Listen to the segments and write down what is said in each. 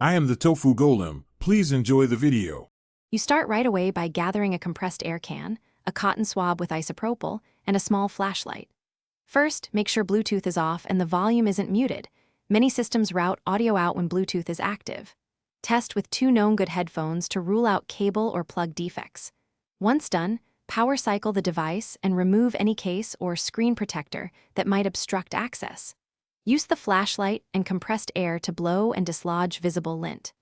I am the Tofu Golem. Please enjoy the video. You start right away by gathering a compressed air can, a cotton swab with isopropyl, and a small flashlight. First, make sure Bluetooth is off and the volume isn't muted. Many systems route audio out when Bluetooth is active. Test with 2 known good headphones to rule out cable or plug defects. Once done, power cycle the device and remove any case or screen protector that might obstruct access. Use the flashlight and compressed air to blow and dislodge visible lint.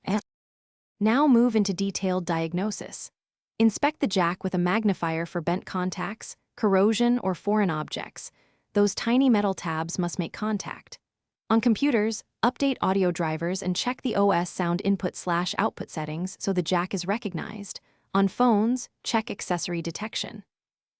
Now move into detailed diagnosis. Inspect the jack with a magnifier for bent contacts, corrosion, or foreign objects. Those tiny metal tabs must make contact. On computers, update audio drivers and check the OS sound input/output settings so the jack is recognized. On phones, check accessory detection.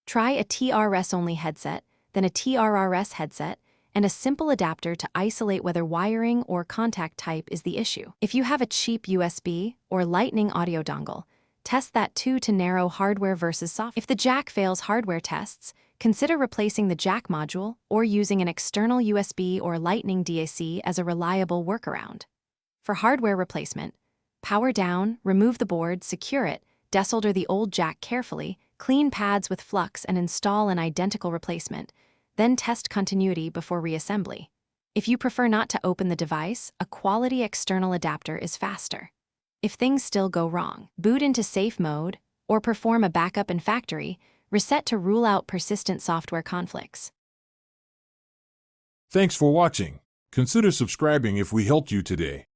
Try a TRS-only headset, then a TRRS headset, and a simple adapter to isolate whether wiring or contact type is the issue. If you have a cheap USB or Lightning audio dongle, test that too to narrow hardware versus software. If the jack fails hardware tests, consider replacing the jack module or using an external USB or Lightning DAC as a reliable workaround. For hardware replacement, power down, remove the board, secure it, desolder the old jack carefully, clean pads with flux and install an identical replacement. Then test continuity before reassembly. If you prefer not to open the device, a quality external adapter is faster. If things still go wrong, boot into safe mode or perform a backup in factory, reset to rule out persistent software conflicts. Thanks for watching. Consider subscribing if we helped you today.